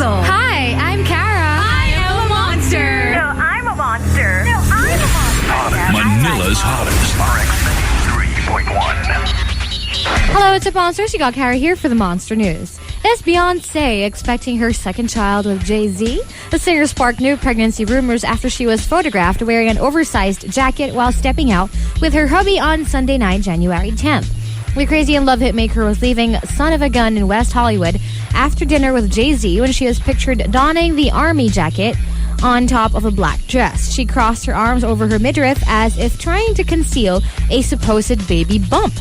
Hazel. Hi, I'm Kara. I am a monster. No, I'm a monster. No, I'm a monster. Manila's hottest. RX 93.1. Hello, it's a Monsters. You got Kara here for the Monster News. Is Beyonce expecting her second child with Jay-Z? The singer sparked new pregnancy rumors after she was photographed wearing an oversized jacket while stepping out with her hubby on Sunday night, January 10th. The Crazy in Love hitmaker was leaving Son of a Gun in West Hollywood after dinner with Jay-Z when she was pictured donning the army jacket on top of a black dress. She crossed her arms over her midriff as if trying to conceal a supposed baby bump.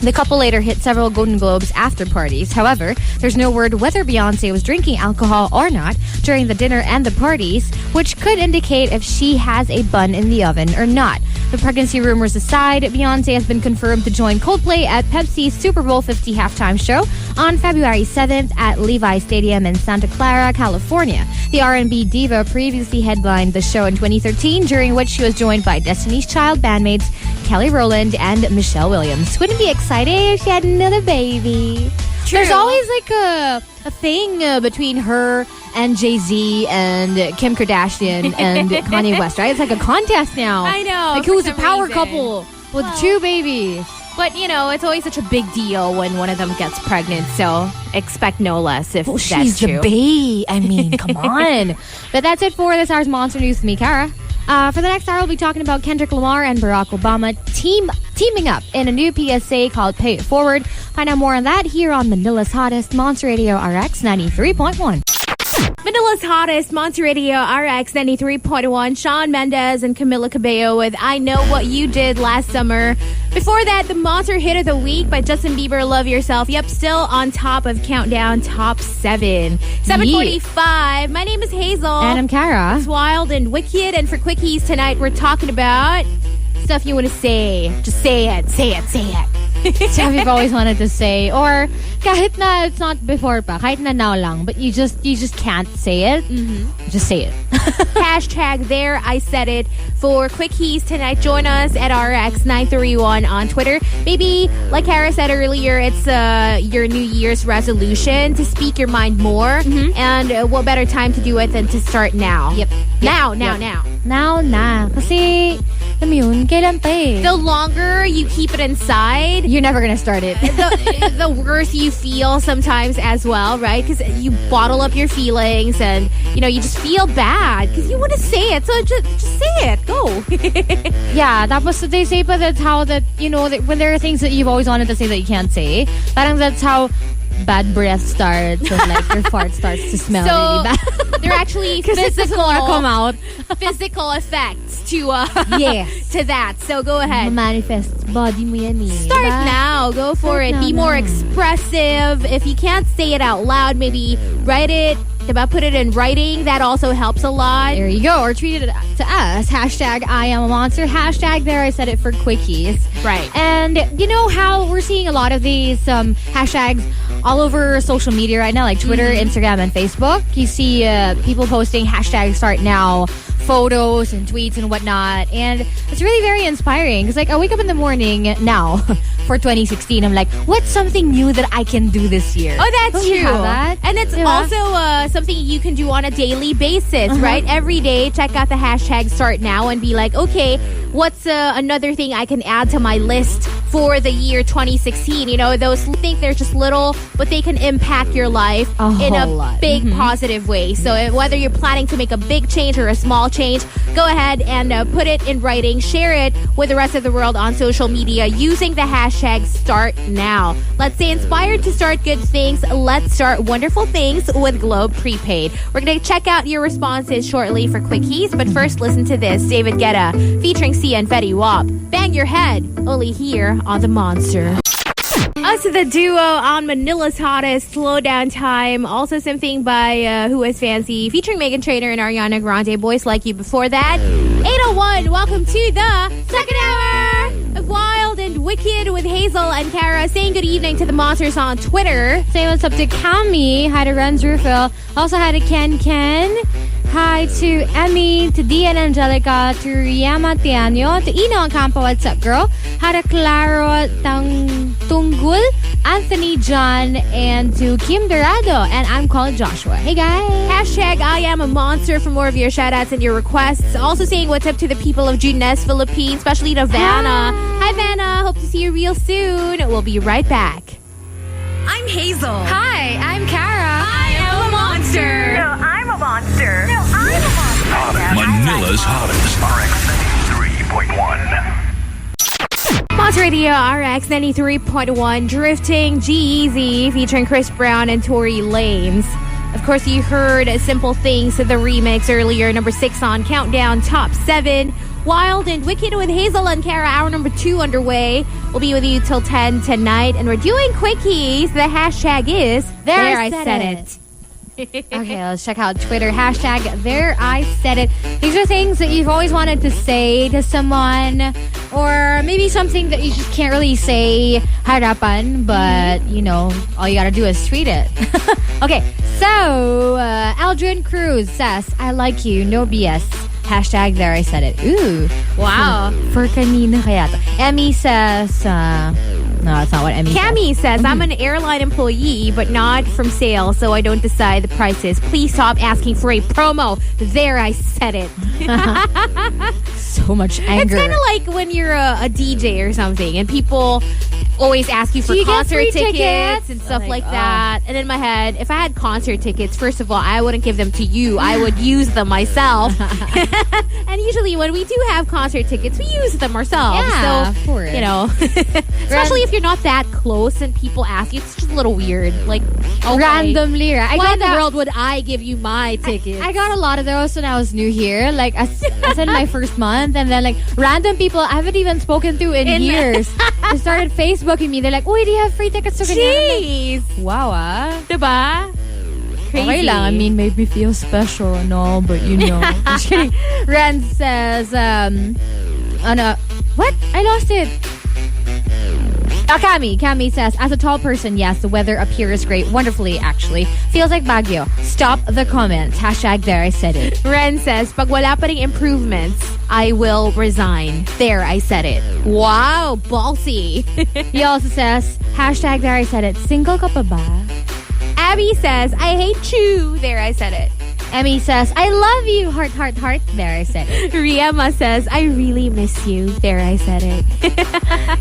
The couple later hit several Golden Globes after parties. However, there's no word whether Beyonce was drinking alcohol or not during the dinner and the parties, which could indicate if she has a bun in the oven or not. The pregnancy rumors aside, Beyonce has been confirmed to join Coldplay at Pepsi's Super Bowl 50 halftime show on February 7th at Levi Stadium in Santa Clara, California. The R&B diva previously headlined the show in 2013, during which she was joined by Destiny's Child bandmates Kelly Rowland and Michelle Williams. Wouldn't it be exciting if she had another baby? True. There's always like a thing between her and Jay-Z and Kim Kardashian and Kanye West, right? It's like a contest now. I know. Like who's a power couple with two babies? But, you know, it's always such a big deal when one of them gets pregnant. So expect no less if that's She's true. a bae. I mean, come on. But that's it for this hour's Monster News with me, Kara. For the next hour, we'll be talking about Kendrick Lamar and Barack Obama teaming up in a new PSA called Pay It Forward. Find out more on that here on Manila's Hottest, Monster Radio RX 93.1. Manila's hottest, Monster Radio RX 93.1. Shawn Mendes and Camila Cabello with I Know What You Did Last Summer. Before that, the Monster Hit of the Week by Justin Bieber, Love Yourself. Yep, still on top of Countdown Top 7. 7:45. My name is Hazel. And I'm Kara. It's wild and wicked. And for Quickies tonight, we're talking about stuff you want to say. Just say it, say it, say it. Stuff you've always wanted to say, or kahit na it's not before pa, kahit na now lang, but you just can't say it. Just say it. Hashtag there I said it for Quickies tonight. Join us at RX931 on Twitter. Maybe, like Kara said earlier, it's your New Year's resolution to speak your mind more. And what better time to do it than to start now? Yep. Now. Now na. Kasi, alam mo yun, kailan pa eh. The longer you keep it inside, You're never gonna start it. the worse you feel sometimes as well, right? Because you bottle up your feelings and, you know, you just feel bad because you want to say it. So just say it. Go. Yeah, tapos they say pa that's how that, you know, that when there are things that you've always wanted to say that you can't say, parang that's how bad breath starts and like your fart starts to smell really bad. They're actually physical come out. physical effects to Yes. to that. So go ahead. Manifest body mo yan eh. Start Diba? now. Go for it. Be more expressive. If you can't say it out loud, maybe write it. Diba? Put it in writing. That also helps a lot. There you go. Or tweet it to us. Hashtag I am a monster. Hashtag there I said it for Quickies. Right. And you know how we're seeing a lot of these hashtags all over social media right now, like Twitter, Instagram, and Facebook. You see people posting hashtag start now photos and tweets and whatnot. And it's really very inspiring. It's like I wake up in the morning now for 2016. I'm like, what's something new that I can do this year? Oh, that's Don't you true. have that? And it's Yeah. also something you can do on a daily basis, right? Every day, check out the hashtag start now and be like, okay, what's another thing I can add to my list for the year 2016? You know, those think they're just little, but they can impact your life in a whole lot. big positive way. So whether you're planning to make a big change or a small change, go ahead and put it in writing. Share it with the rest of the world on social media using the hashtag start now. Let's stay inspired to start good things. Let's start wonderful things with Globe Prepaid. We're going to check out your responses shortly for Quickies, but first listen to this. David Guetta featuring Sia and Fetty Wap. Bang Your Head, only here on The Monster. Us, the duo on Manila's Hottest, Slow Down Time. Also something by Who Is Fancy, featuring Meghan Trainor and Ariana Grande. Boys Like You before that. 8:01, welcome to the second hour of Wild and Wicked with Hazel and Kara. Saying good evening to the Monsters on Twitter. Say what's up to Cami. Hi to Renz Rufil. Also hi to Ken. Hi to Emmy, to Dia and Angelica, to Riyama Tianyo, to Ino Campo, what's up, girl? Hi to Claro Tunggul, Anthony John, and to Kim Dorado. And I'm called Joshua. Hey guys. Hashtag I am a monster for more of your shoutouts and your requests. Also saying what's up to the people of Junes, Philippines, especially to Vanna. Hi Vanna, hope to see you real soon. We'll be right back. I'm Hazel. Hi, I'm Kara. I am a monster. No, I'm a monster. No, I'm a monster. Manila's hottest. RX 93.1. Monster Radio RX 93.1, Drifting G-Eazy featuring Chris Brown and Tory Lanez. Of course, you heard Simple Things, the remix earlier, number 6 on Countdown Top 7. Wild and Wicked with Hazel and Kara, hour number 2 underway. We'll be with you till 10 tonight, and we're doing quickies. The hashtag is There I Said It. Okay, let's check out Twitter. Hashtag There I Said It. These are things that you've always wanted to say to someone, or maybe something that you just can't really say harapan, but you know, all you gotta do is tweet it. Okay, so Aldrin Cruz says, I like you, no BS. Hashtag There I Said It. Ooh. Wow. For kanina kaya to? Emmy says, no, that's not what Emmy says. Cammy says, I'm an airline employee, but not from sales, so I don't decide the prices. Please stop asking for a promo. There, I said it. So much anger. It's kind of like when you're a DJ or something, and people always ask you for Do you get concert free tickets and stuff like that. And in my head, if I had concert tickets, first of all, I wouldn't give them to you. I would use them myself. And usually when we do have concert tickets, we use them ourselves. Yeah, so, of course. you know, especially if you're not that close and people ask you, it's just a little weird. Like, okay, randomly, right? why in the world would I give you my tickets? I got a lot of those when I was new here, like as in my first month, and then like random people I haven't even spoken to in years. They started Facebooking me. They're like, "Uy, do you have free tickets to ganyan?" Jeez! Wow, ah. Diba? Crazy. Okay lang. I mean, made me feel special and all, but you know. Just kidding. Ren says, what? I lost it. Cami says, as a tall person, yes, the weather appears great. Wonderfully, actually. Feels like Baguio. Stop the comments. Hashtag There I Said It. Ren says, pag wala pa ring improvements, I will resign. There, I said it. Wow, ballsy. He also says, hashtag There I Said It. Single ka pa ba? Abby says, I hate you. There, I said it. Emmy says, I love you. Heart, heart, heart. There, I said it. Riema says, I really miss you. There, I said it.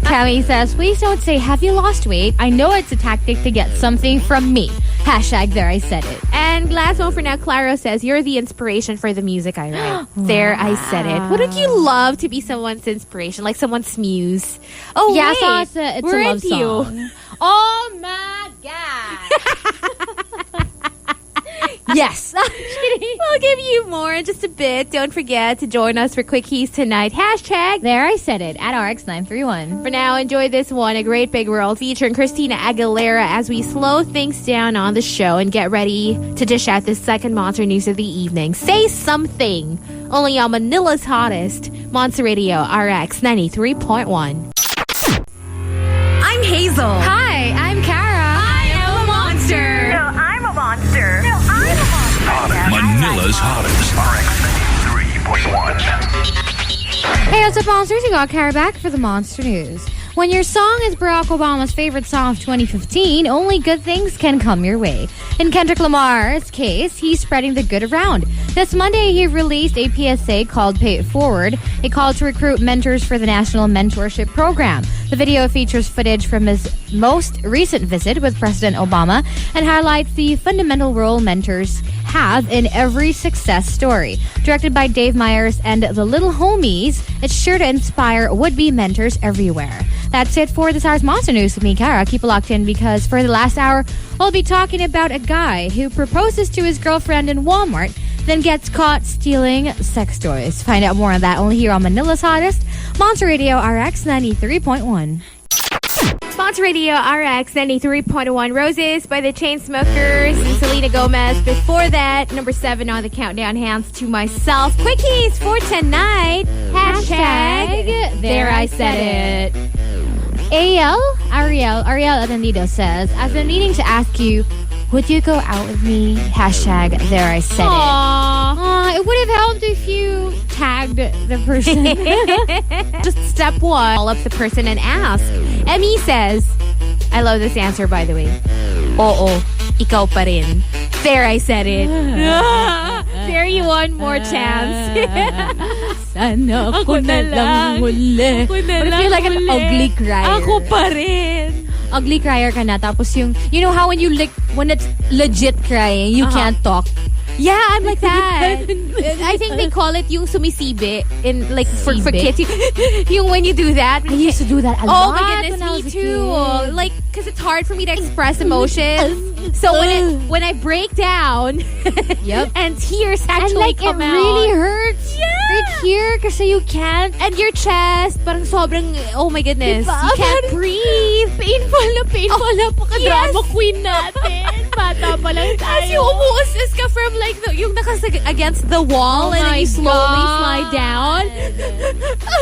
Cami says, please don't say, have you lost weight? I know it's a tactic to get something from me. Hashtag There I Said It. And last one for now, Claro says, you're the inspiration for the music I write. There, I said it. Wouldn't you love to be someone's inspiration? Like someone's muse? Oh, yeah, wait. so it's We're a love into song. you. Oh my God. Yes. We'll give you more in just a bit. Don't forget to join us for Quickies tonight. Hashtag There I Said It at RX931. For now, enjoy this one, A Great Big World, featuring Christina Aguilera as we slow things down on the show and get ready to dish out the second Monster News of the evening. Say something. Only on Manila's hottest, Monster Radio RX 93.1. I'm Hazel. Hi, I'm Kara. I am a monster. No, I'm a monster. No, I'm a monster. Manila's hottest. RX 93.1. Hey, what's up, monsters? You got Kara back for the Monster News. When your song is Barack Obama's favorite song of 2015, only good things can come your way. In Kendrick Lamar's case, he's spreading the good around. This Monday, he released a PSA called Pay It Forward, a call to recruit mentors for the National Mentorship Program. The video features footage from his most recent visit with President Obama and highlights the fundamental role mentors have in every success story. Directed by Dave Meyers and the Little Homies, it's sure to inspire would-be mentors everywhere. That's it for this hour's Monster News with me, Kara. Keep it locked in because for the last hour, we'll be talking about a guy who proposes to his girlfriend in Walmart, then gets caught stealing sex toys. Find out more on that only here on Manila's hottest, Monster Radio RX 93.1. Monster Radio RX 93.1, Roses by the Chainsmokers and Selena Gomez. Before that, number 7 on the countdown, Hands to Myself. Quickies for tonight. Hashtag There I Said It. Ariel Atendido says, I've been meaning to ask you, would you go out with me? Hashtag There I Said It. It would have helped if you tagged the person. Just step 1, call up the person and ask. Emmy says, I love this answer, by the way. Oo, ikaw pa rin. There, I said it. There, you want more chance. Sana ako na lang huli. But I feel like an ugly crier. Ako pa rin. Ugly crier ka na. Tapos yung, you know how when it's legit crying, you can't talk. Yeah, I'm like that. I think they call it yung sumisibi in like for kids. Yung when you do that. I used to do that a Oh lot. my goodness, when I me was a too. kid. Like, because it's hard for me to express emotions. So when I break down, and tears actually come it out. really hurts. Yeah. Right here, kasi you can't. And your chest, parang sobrang, oh my goodness, Diba? you can't breathe. Painful na Yes. queen natin. Bata pa lang tayo. As you umuusas ka from like yung against the wall and then you slowly slide down.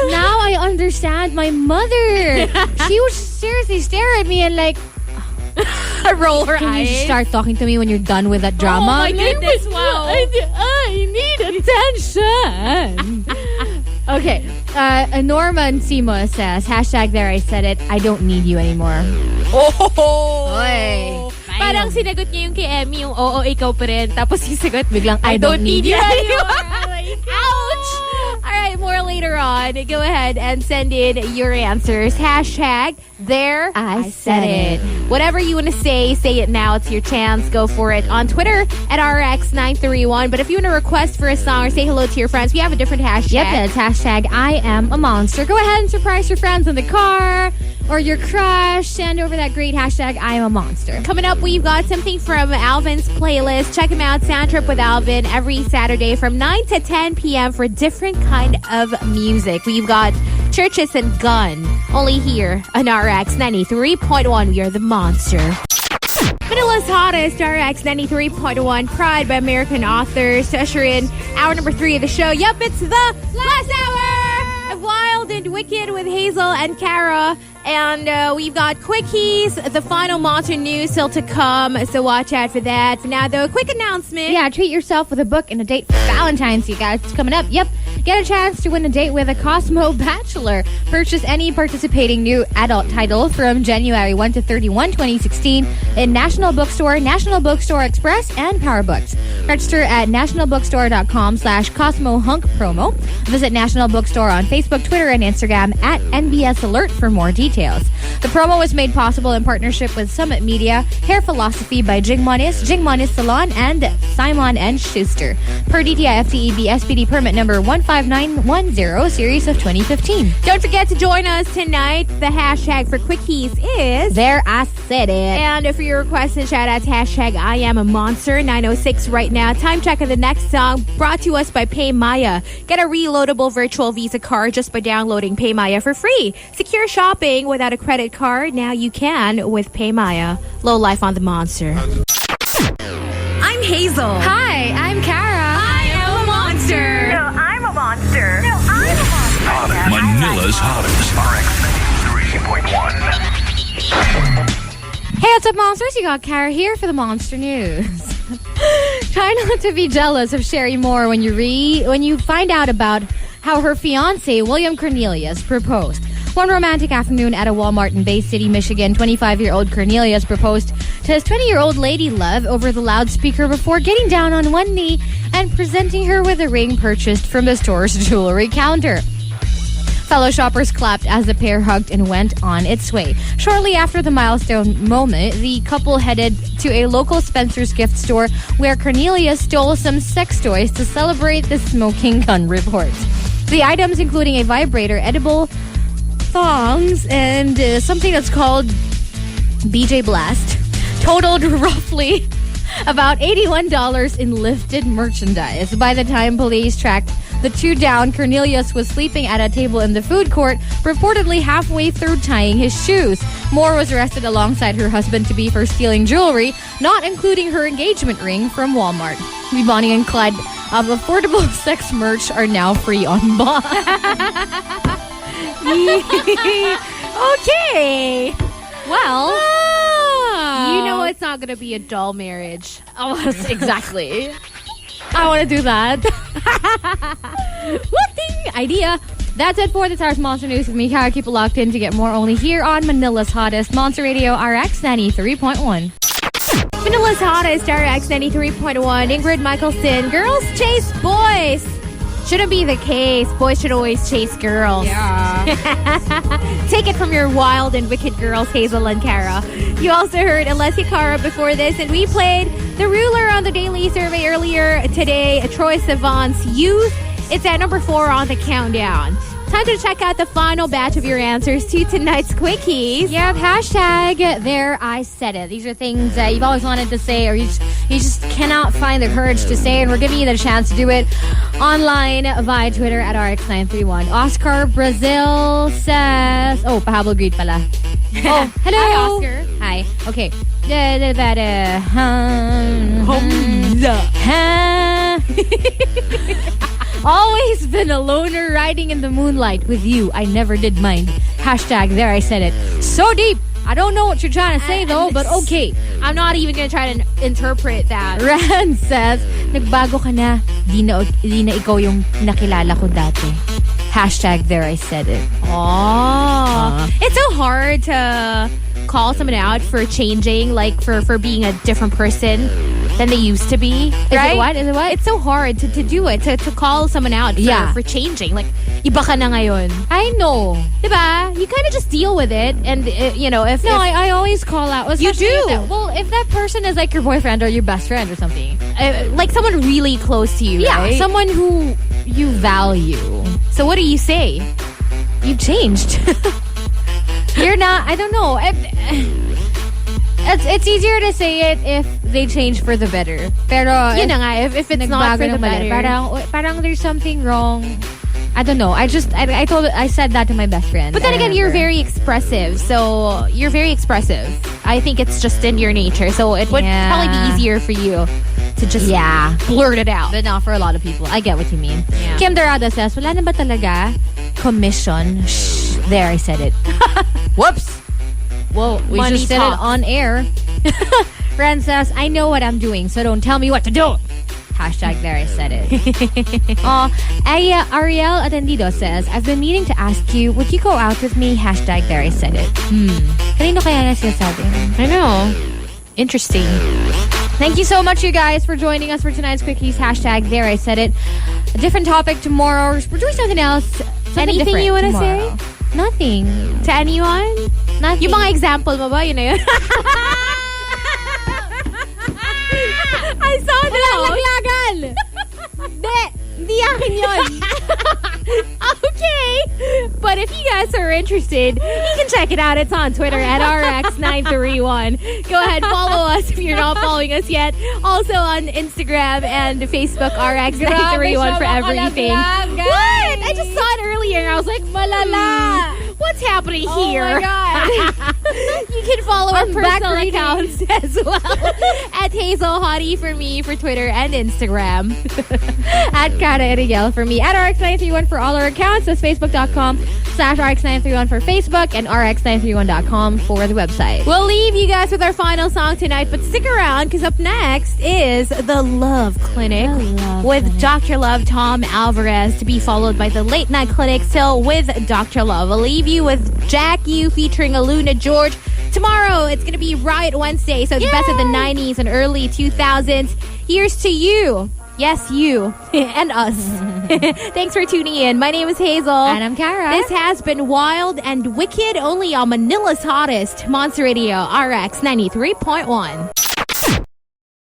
Now I understand my mother. She would seriously stare at me and like, Roll her can you eyes. start talking to me when you're done with that drama? Oh my goodness, wow. I need attention. Okay. Norman Simo says, hashtag there I said it, I don't need you anymore. Oy. Parang sinagot niya yung kay Emmy, yung oo, ikaw pa rin. Tapos yung sagot, Biglang, I don't need you anymore. Ouch! Alright, more later on. Go ahead and send in your answers. Hashtag there I said it. Whatever you want to say it now. It's your chance. Go for it on Twitter at RX931. But if you want to request for a song or say hello to your friends, we have a different hashtag. Yep, it's hashtag I am a monster. Go ahead and surprise your friends in the car or your crush. Send over that great hashtag I am a monster. Coming up, we've got something from Alvin's playlist. Check him out, Sound Trip with Alvin, every Saturday from 9 to 10 p.m. for different kind of music. We've got Churches and Gun, only here on RX 93.1. We are the monster. Manila's hottest, RX 93.1, Pride by American authors. To usher in hour number 3 of the show. Yep, it's the last hour of Wild and Wicked with Hazel and Kara. And we've got quickies, the final monster news still to come, so watch out for that. For now, though, a quick announcement. Yeah, treat yourself with a book and a date for Valentine's, you guys. It's coming up. Yep. Get a chance to win a date with a Cosmo Bachelor. Purchase any participating new adult title from January 1 to 31, 2016 in National Bookstore, National Bookstore Express, and PowerBooks. Register at nationalbookstore.com/CosmoHunkPromo. Visit National Bookstore on Facebook, Twitter, and Instagram at NBS Alert for more details. The promo was made possible in partnership with Summit Media, Hair Philosophy by Jing Monis Salon, and Simon & Schuster. Per DTI FTEB SPD permit number 15910, series of 2015. Don't forget to join us tonight. The hashtag for quickies is There I Said It. And for your requests and shout-outs, hashtag I am a monster, 9:06 right now. Time check of the next song brought to us by PayMaya. Get a reloadable virtual Visa card just by downloading PayMaya for free. Secure shopping without a credit card. Now you can with PayMaya. Low life on the monster. I'm Hazel. Hi, I'm Kara. I am a monster. No, I'm a monster. No, I'm a monster. Manila's hottest. RX 93.1. Hey, what's up, monsters? You got Kara here for the Monster News. Try not to be jealous of Sherry Moore when you find out about how her fiancé, William Cornelius, proposed. One romantic afternoon at a Walmart in Bay City, Michigan, 25-year-old Cornelius proposed to his 20-year-old lady love over the loudspeaker before getting down on one knee and presenting her with a ring purchased from the store's jewelry counter. Fellow shoppers clapped as the pair hugged and went on its way. Shortly after the milestone moment, the couple headed to a local Spencer's gift store where Cornelius stole some sex toys to celebrate the smoking gun reports. The items, including a vibrator, edible thongs, and something that's called BJ Blast, totaled roughly about $81 in lifted merchandise. By the time police tracked the two down, Cornelius was sleeping at a table in the food court, reportedly halfway through tying his shoes. Moore was arrested alongside her husband-to-be for stealing jewelry, not including her engagement ring, from Walmart. The Bonnie and Clyde of affordable sex merch are now free on bond. Okay. Well, You know it's not going to be a dull marriage. oh, exactly. I want to do that. What the idea? That's it for the Stars Monster News with me, Kara. Keep it locked in to get more only here on Manila's Hottest Monster Radio RX 93.1. Manila's Hottest RX 93.1. Ingrid Michaelson. Girls chase boys. Shouldn't be the case. Boys should always chase girls. Yeah. Take it from your wild and wicked girls, Hazel and Kara. You also heard Alessia Cara before this, and we played the ruler on the daily survey earlier today, Troye Sivan's Youth. It's at number 4 on the countdown. Time to check out the final batch of your answers to tonight's Quickies. Yep, hashtag there I said it. These are things that you've always wanted to say or you just cannot find the courage to say, and we're giving you the chance to do it online via Twitter at RX931. Oscar Brazil says... Oh, pahabol greet pala. Oh, hello. Hi, Oscar. Hi. Okay. Always been a loner riding in the moonlight with you. I never did mind. Hashtag there I said it. So deep. I don't know what you're trying to say though, but okay. I'm not even going to try to interpret that. Ran says, nagbago ka na. Di na ikaw yung nakilala ko dati. Hashtag there I said it. Oh. It's so hard to call someone out for changing, like for being a different person than they used to be. Right? Is it what? It's so hard to do it, to call someone out for changing. Like, iba ka na ngayon. I know. Diba? You kind of just deal with it. And, if... No, I always call out. You do? If that person is like your boyfriend or your best friend or something. Like someone really close to you, yeah, right? Someone who you value. So what do you say? You've changed. You're not... I don't know. It's easier to say it if they change for the better. Pero yun na nga, if it's not for the better. Parang there's something wrong. I don't know. I said that to my best friend. But then again, you're very expressive. So you're very expressive. I think it's just in your nature. So it would probably be easier for you to just blurt it out. But not for a lot of people. I get what you mean. Yeah. Kim Dorado says, wala na ba talaga commission? Shh. There, I said it. Whoops. Whoa, we Money just said talks. it on air. Ren says, I know what I'm doing, so don't tell me what to do. Hashtag there, I said it. Ariel Atendido says, I've been meaning to ask you, would you go out with me? Hashtag there, I said it. Kanino kaya na sinasabi? I know. Interesting. Thank you so much, you guys, for joining us for tonight's Quickies. Hashtag there, I said it. A different topic tomorrow. We're doing something else. Anything you want to say? Nothing. To anyone? Nothing. Yung mga example mo ba? Yun na yun. I saw that. Laglagan! Hindi akin yun. Okay. But if you guys are interested, you can check it out. It's on Twitter at RX931. Go ahead, follow us if you're not following us yet. Also on Instagram and Facebook, RX931 for everything. What? I just saw it earlier and I was like, malala. What's happening here? Oh my God. You can follow our I'm back personal reading. accounts as well. At Hazel Hottie for me for Twitter and Instagram. At Cara Erigel for me. At RX931 for all our accounts. That's Facebook.com/RX931 for Facebook and RX931.com for the website. We'll leave you guys with our final song tonight, but stick around because up next is The Love Clinic with Dr. Love, Tom Alvarez, to be followed by the Late Night Clinic still with Dr. Love. We'll leave you with Jack U featuring Aluna George. Tomorrow, it's going to be Riot Wednesday, so the best of the 90s and early 2000s. Here's to you. Yes, you. And us. Thanks for tuning in. My name is Hazel. And I'm Kara. This has been Wild and Wicked, only on Manila's Hottest, Monster Radio, RX 93.1.